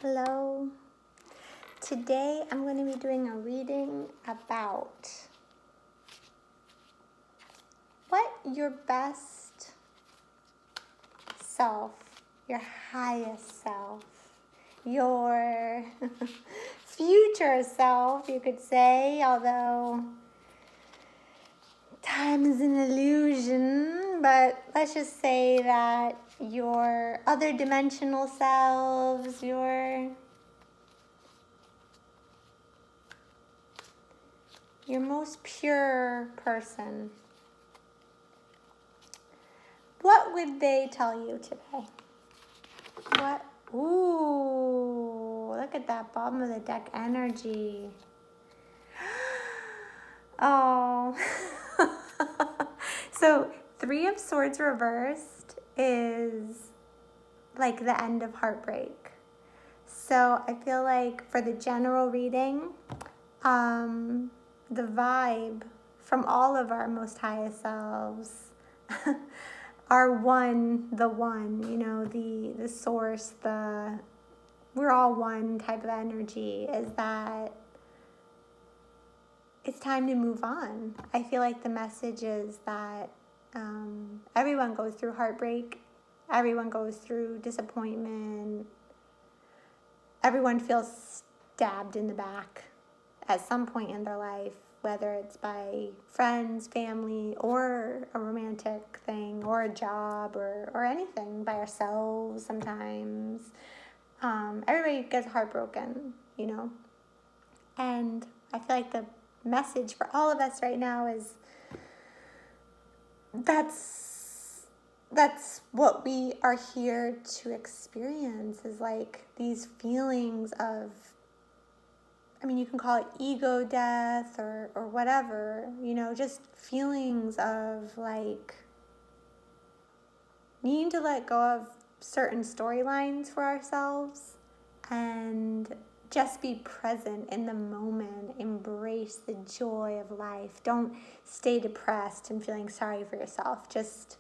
Hello. Today I'm going to be doing a reading about what your best self, your highest self, your future self, you could say, although time is an illusion, but let's just say that your other dimensional selves, your most pure person, what would they tell you today? What? Ooh, look at that bottom of the deck energy. Oh. So, Three of Swords reversed is like the end of heartbreak. So, I feel like for the general reading, the vibe from all of our most highest selves are the one, you know, the source, we're all one type of energy, is that it's time to move on. I feel like the message is that everyone goes through heartbreak, everyone goes through disappointment, everyone feels stabbed in the back at some point in their life, whether it's by friends, family, or a romantic thing, or a job, or anything, by ourselves sometimes. Everybody gets heartbroken, you know? And I feel like the message for all of us right now is that's what we are here to experience, is like these feelings of, I mean, you can call it ego death or whatever, you know, just feelings of like needing to let go of certain storylines for ourselves and just be present in the moment. Embrace the joy of life. Don't stay depressed and feeling sorry for yourself. Just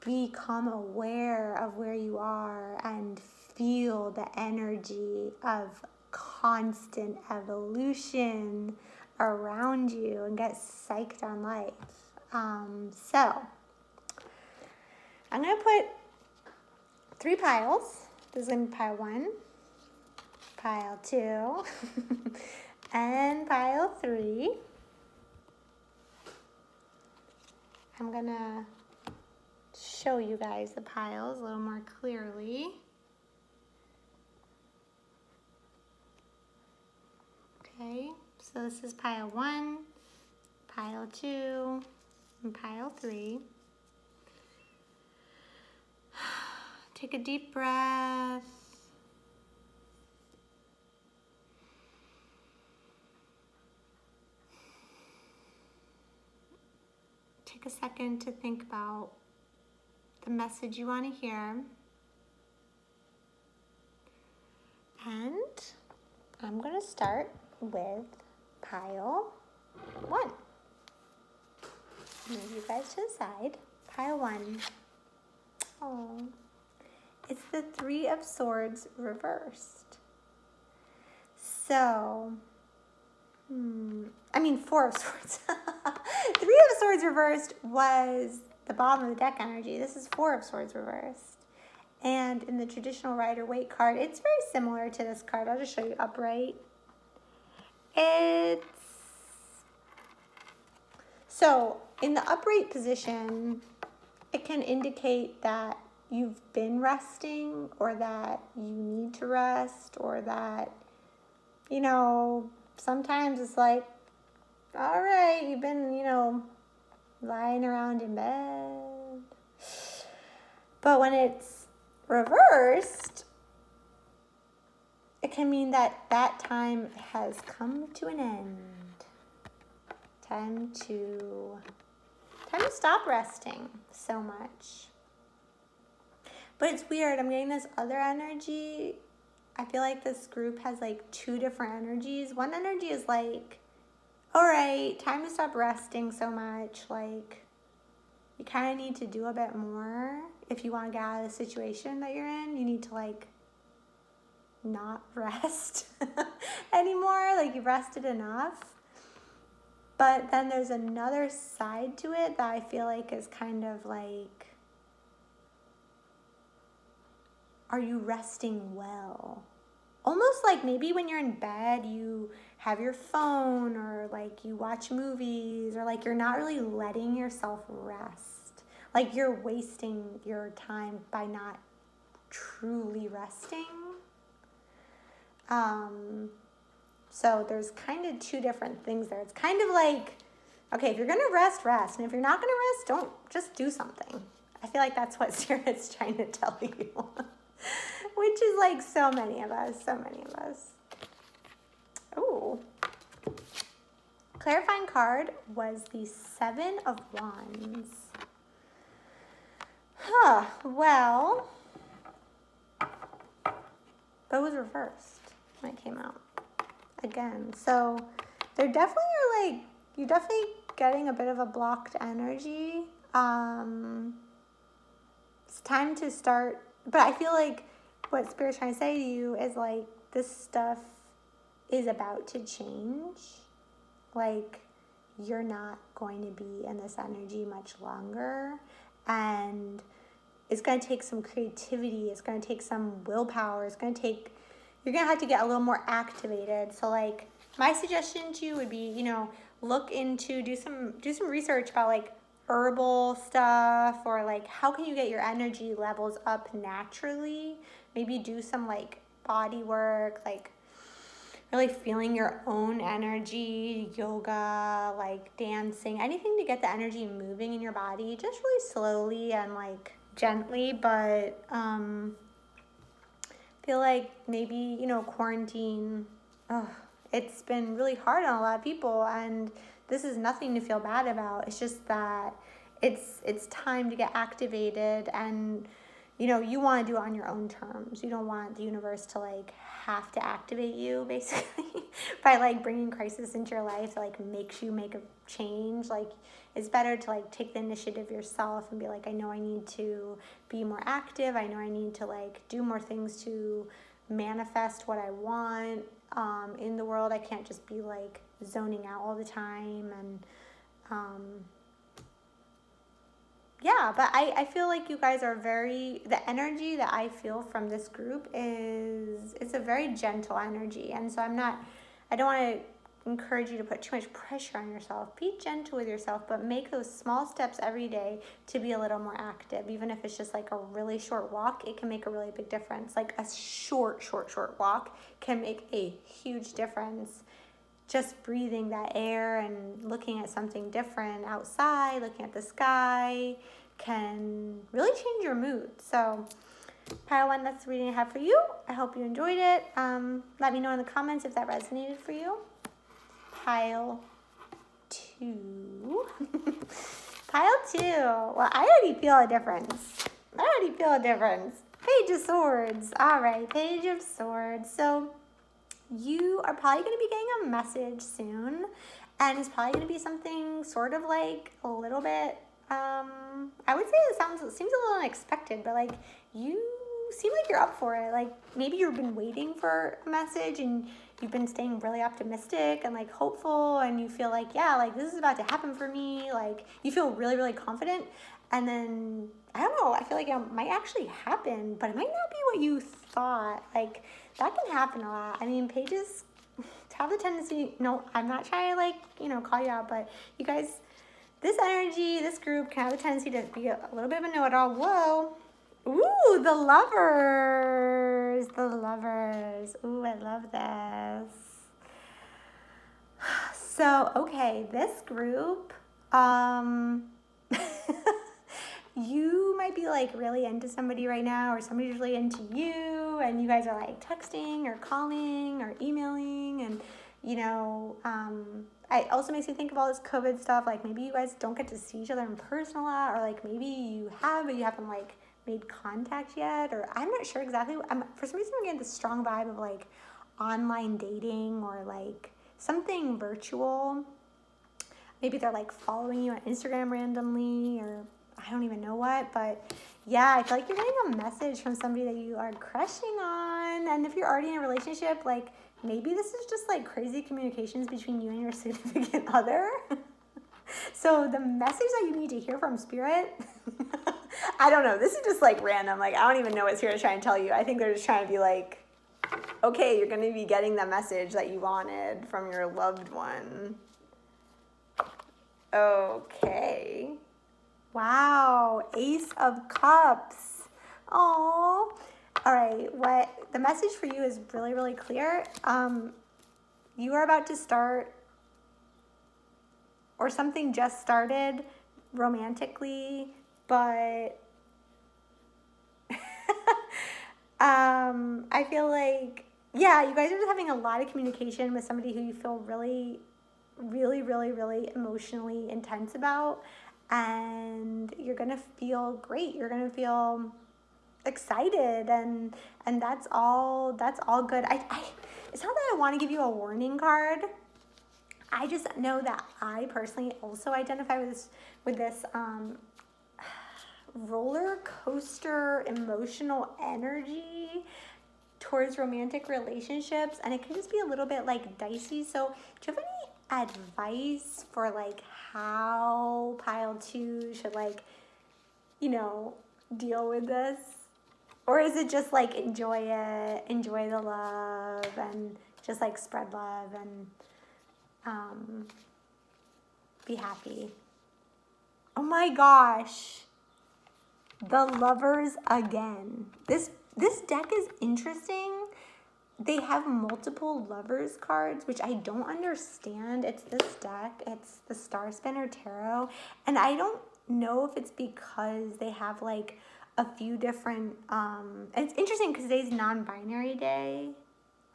become aware of where you are and feel the energy of constant evolution around you and get psyched on life. So I'm going to put 3 piles. This is going to be pile 1, pile 2, and pile 3. I'm going to show you guys the piles a little more clearly. Okay, so this is pile 1, pile 2, and pile 3. Take a deep breath. Take a second to think about the message you want to hear. And I'm going to start with pile 1. Move you guys to the side. Pile 1. Oh, it's the 3 of Swords reversed. So, 4 of Swords. 3 of Swords reversed was the bottom of the deck energy. This is 4 of Swords reversed. And in the traditional Rider-Waite card, it's very similar to this card. I'll just show you upright. So in the upright position, it can indicate that you've been resting, or that you need to rest, or that, you know, sometimes it's like, all right, you've been, you know, lying around in bed. But when it's reversed, it can mean that that time has come to an end. Time to stop resting so much. But it's weird. I'm getting this other energy. I feel like this group has like 2 different energies. One energy is like, all right, time to stop resting so much. Like, you kind of need to do a bit more if you want to get out of the situation that you're in. You need to like not rest anymore. Like you've rested enough. But then there's another side to it that I feel like is kind of like, are you resting well? Almost like maybe when you're in bed, you have your phone or like you watch movies or like you're not really letting yourself rest. Like you're wasting your time by not truly resting. So there's kind of two different things there. It's kind of like, okay, if you're going to rest, rest. And if you're not going to rest, don't just do something. I feel like that's what Spirit's trying to tell you. Which is like so many of us. Ooh. Clarifying card was the Seven of Wands. Well, but it was reversed when it came out again. So there definitely are like, you're definitely getting a bit of a blocked energy. It's time to start, but I feel like what Spirit's trying to say to you is like, this stuff is about to change. Like, you're not going to be in this energy much longer. And it's going to take some creativity. It's going to take some willpower. You're going to have to get a little more activated. So like, my suggestion to you would be, look into, do some research about like herbal stuff, or like how can you get your energy levels up naturally. Maybe do some like body work, like really feeling your own energy, yoga, like dancing, anything to get the energy moving in your body, just really slowly and like gently. But feel like maybe, quarantine, it's been really hard on a lot of people, and this is nothing to feel bad about. It's just that it's time to get activated, and you want to do it on your own terms. You don't want the universe to like have to activate you basically by like bringing crisis into your life that like makes you make a change. Like, it's better to like take the initiative yourself and be like, I know I need to be more active. I know I need to like do more things to manifest what I want in the world. I can't just be like zoning out all the time. And yeah, but I feel like you guys are the energy that I feel from this group it's a very gentle energy. And so I don't want to encourage you to put too much pressure on yourself. Be gentle with yourself, but make those small steps every day to be a little more active. Even if it's just like a really short walk, it can make a really big difference. Like a short walk can make a huge difference. Just breathing that air and looking at something different outside, looking at the sky, can really change your mood. So pile 1, that's the reading I have for you. I hope you enjoyed it. Let me know in the comments if that resonated for you. Pile 2. Pile 2. Well, I already feel a difference. Page of Swords. All right, Page of Swords. So you are probably going to be getting a message soon, and it's probably going to be something sort of like a little bit, I would say it seems a little unexpected, but like you seem like you're up for it. Like maybe you've been waiting for a message and you've been staying really optimistic and like hopeful, and you feel like, yeah, like this is about to happen for me. Like you feel really, really confident, and then I don't know, I feel like it might actually happen, but it might not be what you thought. Like that can happen a lot. I mean, pages have the tendency, I'm not trying to like, call you out, but you guys, this energy, this group can have a tendency to be a little bit of a know-it-all. Whoa. Ooh, the lovers. Ooh, I love this. So, okay, this group, you might be like really into somebody right now, or somebody's really into you, and you guys are like texting or calling or emailing, and it also makes me think of all this COVID stuff. Like maybe you guys don't get to see each other in person a lot, or like maybe you have, but you haven't like made contact yet, or I'm not sure exactly. For some reason I'm getting this strong vibe of like online dating or like something virtual. Maybe they're like following you on Instagram randomly, or I don't even know what, but Yeah, I feel like you're getting a message from somebody that you are crushing on. And if you're already in a relationship, like maybe this is just like crazy communications between you and your significant other. So the message that you need to hear from Spirit, I don't know. This is just like random. Like I don't even know what Spirit's trying to tell you. I think they're just trying to be like, okay, you're going to be getting the message that you wanted from your loved one. Okay. Wow, Ace of Cups. Oh, all right. What the message for you is really, really clear. You are about to start, or something just started romantically, but I feel like, yeah, you guys are just having a lot of communication with somebody who you feel really, really, really, really emotionally intense about, and you're gonna feel great. You're gonna feel excited, and that's all good. I it's not that I want to give you a warning card. I just know that I personally also identify with this roller coaster emotional energy towards romantic relationships, and it can just be a little bit like dicey. So do you have any advice for like how pile 2 should like, deal with this? Or is it just like enjoy it, enjoy the love, and just like spread love and be happy? Oh my gosh. The Lovers again. This deck is interesting. They have multiple Lovers cards, which I don't understand. It's this deck. It's the Star Spinner Tarot. And I don't know if it's because they have like a few different it's interesting because today's non-binary day.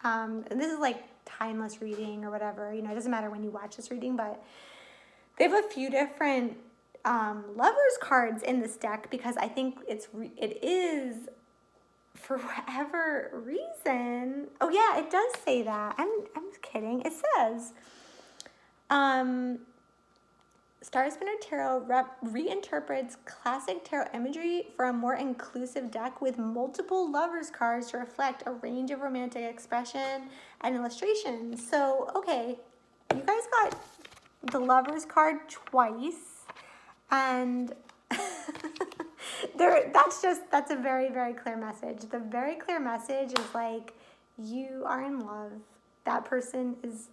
And this is like timeless reading or whatever. It doesn't matter when you watch this reading, but they have a few different lovers cards in this deck because I think it is for whatever reason. Oh yeah, it does say that. I'm kidding. It says Star Spinner Tarot reinterprets classic tarot imagery for a more inclusive deck with multiple lovers cards to reflect a range of romantic expression and illustrations. So, okay, you guys got the lovers card twice, and that's a very, very clear message. The very clear message is like, you are in love. That person is,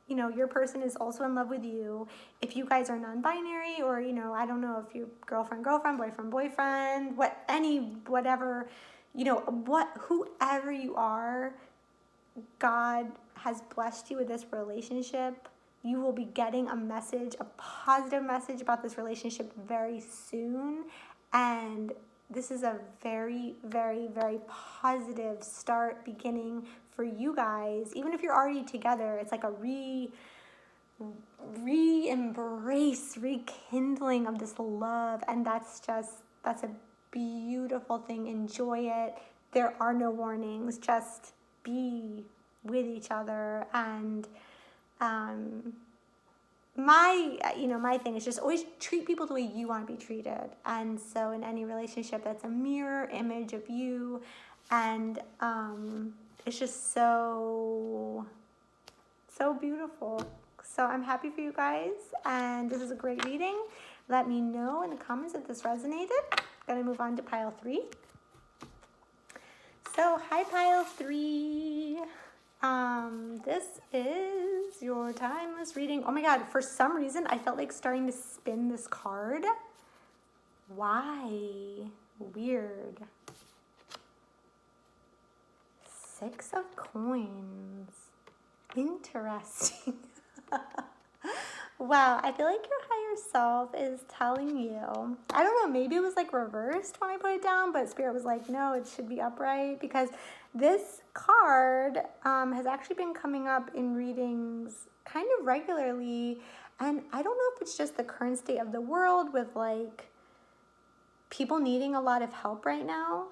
your person is also in love with you. If you guys are non-binary, or I don't know if you're girlfriend, boyfriend, whatever, whoever you are, God has blessed you with this relationship. You will be getting a positive message about this relationship very soon. And this is a very, very, very positive beginning for you guys. Even if you're already together, it's like a re-embrace, rekindling of this love. And that's a beautiful thing. Enjoy it. There are no warnings. Just be with each other. And my thing is just always treat people the way you want to be treated. And so in any relationship, that's a mirror image of you. And it's just so beautiful. So I'm happy for you guys, and this is a great reading. Let me know in the comments if this resonated. I'm gonna move on to pile 3. So hi, pile 3. This is your timeless reading. Oh my God, for some reason I felt like starting to spin this card. Why? Weird. 6 of Coins. Interesting. Wow, I feel like your higher self is telling you, I don't know, maybe it was like reversed when I put it down, but Spirit was like, no, it should be upright, because this card has actually been coming up in readings kind of regularly, and I don't know if it's just the current state of the world with like people needing a lot of help right now.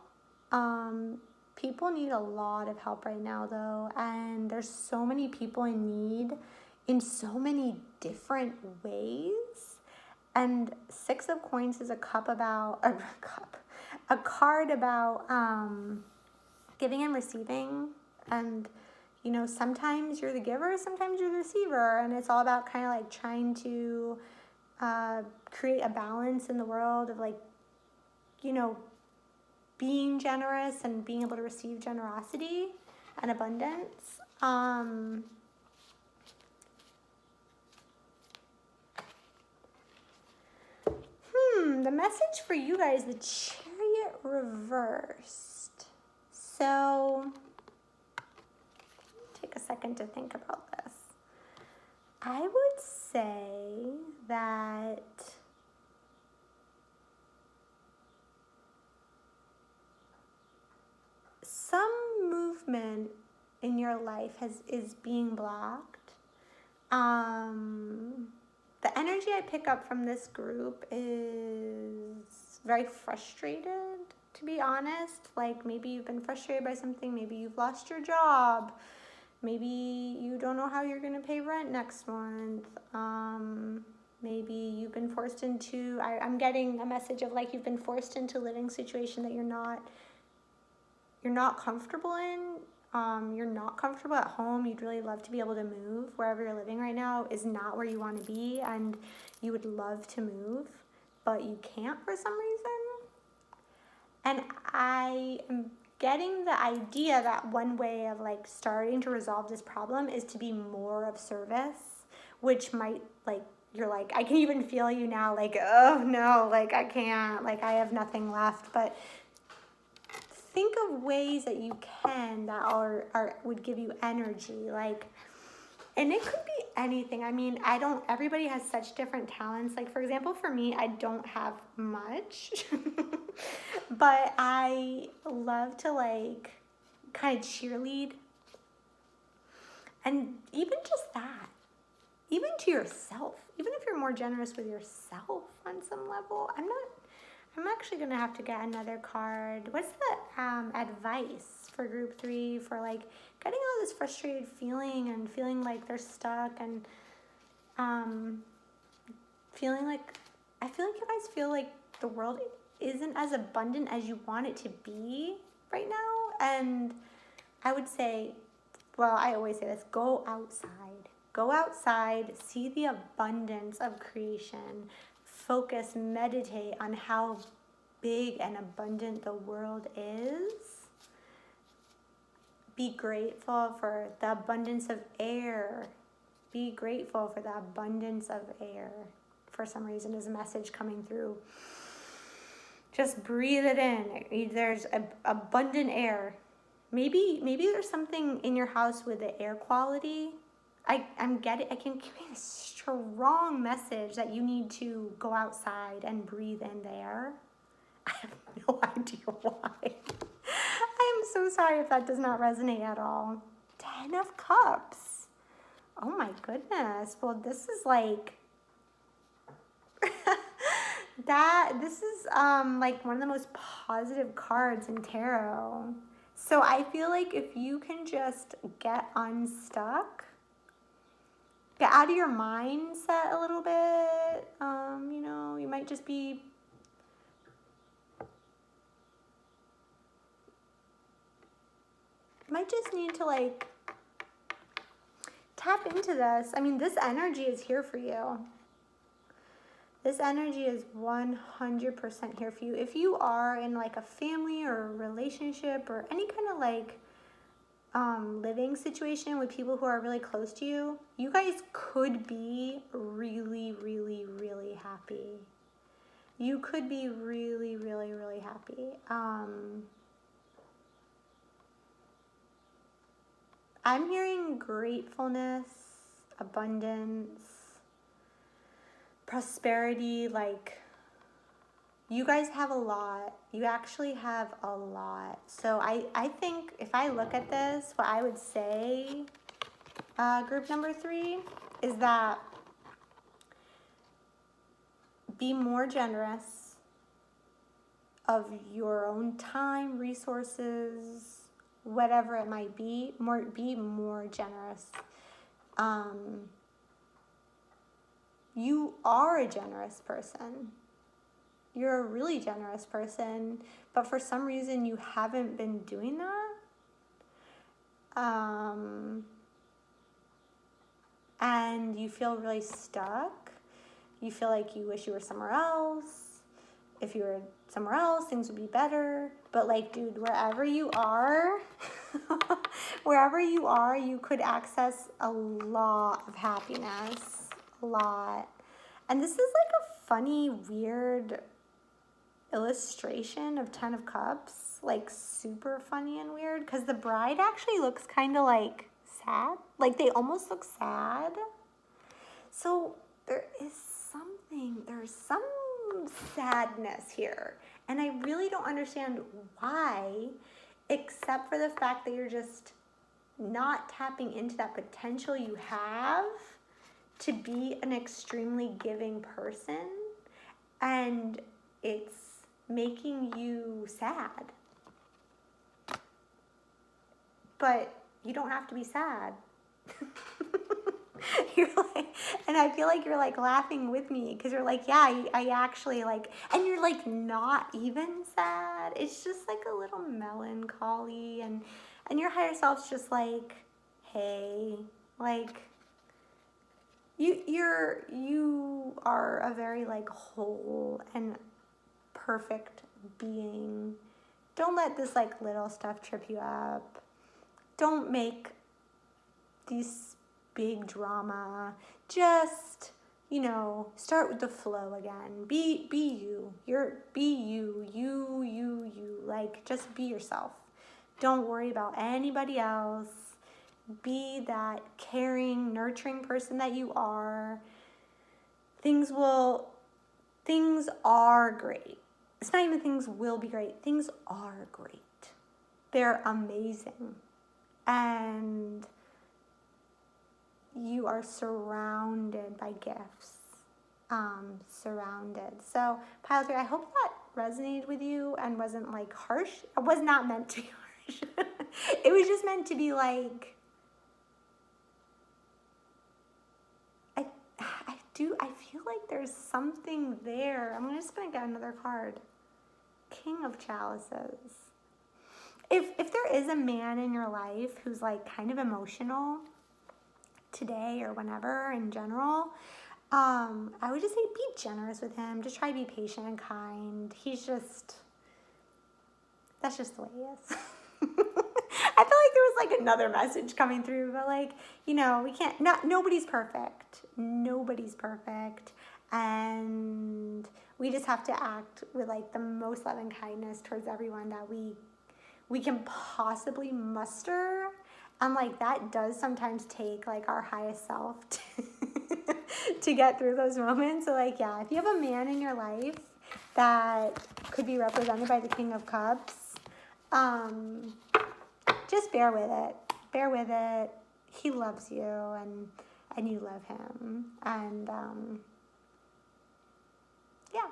People need a lot of help right now though, and there's so many people in need in so many different ways. And 6 of Coins is a a card about giving and receiving. And, you know, sometimes you're the giver, sometimes you're the receiver. And it's all about kind of like trying to create a balance in the world of like, you know, being generous and being able to receive generosity and abundance. The message for you guys, the Chariot reversed. So, take a second to think about this. I would say that some movement in your life is being blocked. The energy I pick up from this group is very frustrated, to be honest. Like maybe you've been frustrated by something, maybe you've lost your job, maybe you don't know how you're going to pay rent next month. Maybe you've been forced into, I'm getting a message of like you've been forced into a living situation that you're not comfortable in. You're not comfortable at home. You'd really love to be able to move. Wherever you're living right now is not where you want to be, and you would love to move, but you can't for some reason. And I am getting the idea that one way of like starting to resolve this problem is to be more of service, which might like, you're like, I can even feel you now, like, oh no, like I can't, like I have nothing left. But think of ways that you can that are would give you energy, like, and it could be anything. I mean, everybody has such different talents. Like for example, for me, I don't have much, but I love to like kind of cheerlead, and even just that, even to yourself, even if you're more generous with yourself on some level. I'm actually going to have to get another card. What's the advice for group 3 for like getting all this frustrated feeling and feeling like they're stuck and feeling like, I feel like you guys feel like the world isn't as abundant as you want it to be right now. And I would say, well, I always say this, go outside. Go outside, see the abundance of creation. Focus, meditate on how big and abundant the world is. Be grateful for the abundance of air. Be grateful for the abundance of air. For some reason, there's a message coming through. Just breathe it in. There's abundant air. Maybe there's something in your house with the air quality. I can give you a strong message that you need to go outside and breathe in the air. I have no idea why. I am so sorry if that does not resonate at all. 10 of Cups. Oh my goodness. Well, this is like this is like one of the most positive cards in tarot. So I feel like if you can just get unstuck, get out of your mindset a little bit, you know, you might just be need to like tap into this. I mean, this energy is here for you. This energy is 100% here for you. If you are in like a family or a relationship or any kind of like living situation with people who are really close to you, you guys could be really, really, really happy. You could be really, really, really happy. I'm hearing gratefulness, abundance, prosperity. Like, you guys have a lot. You actually have a lot. So I think if I look at this, what I would say, group number 3, is that be more generous of your own time, resources, whatever it might be. Be more generous. You are a generous person. you're a really generous person, but for some reason you haven't been doing that. And you feel really stuck. You feel like you wish you were somewhere else. If you were somewhere else, things would be better. But like, dude, wherever you are, you could access a lot of happiness. A lot. And this is like a funny, weird illustration of 10 of Cups. Like super funny and weird. Because the bride actually looks kind of like sad. Like they almost look sad. So there's some sadness here. And I really don't understand why, except for the fact that you're just not tapping into that potential you have to be an extremely giving person. And it's making you sad. But you don't have to be sad. You're like, and I feel like you're like laughing with me because you're like, yeah, I actually like, and you're like not even sad. It's just like a little melancholy, and your higher self's just like, hey, like you are a very like whole and perfect being. Don't let this like little stuff trip you up. Don't make these big drama. Just, start with the flow again. Be you. Be you. Like, just be yourself. Don't worry about anybody else. Be that caring, nurturing person that you are. Things are great. It's not even things will be great. Things are great. They're amazing. And you are surrounded by gifts. Surrounded. So, Pile 3, I hope that resonated with you and wasn't like harsh. It was not meant to be harsh. It was just meant to be like, I feel like there's something there. I'm just going to get another card. King of Chalices. If there is a man in your life who's like kind of emotional today or whenever in general, I would just say be generous with him. Just try to be patient and kind. That's just the way he is. I feel like there was like another message coming through, but like, nobody's perfect. Nobody's perfect. And we just have to act with like the most love and kindness towards everyone that we can possibly muster. And like that does sometimes take like our highest self to get through those moments. So like, yeah, if you have a man in your life that could be represented by the King of Cups, just bear with it. Bear with it. He loves you and you love him. And yeah,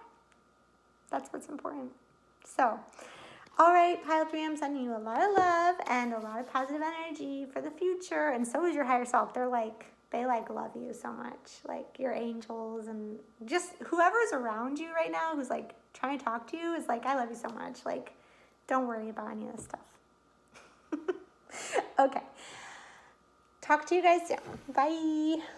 that's what's important. So, all right, Pile 3, I'm sending you a lot of love and a lot of positive energy for the future. And so is your higher self. They love you so much. Like your angels and just whoever's around you right now who's like trying to talk to you is like, I love you so much. Like, don't worry about any of this stuff. Okay. Talk to you guys soon. Bye.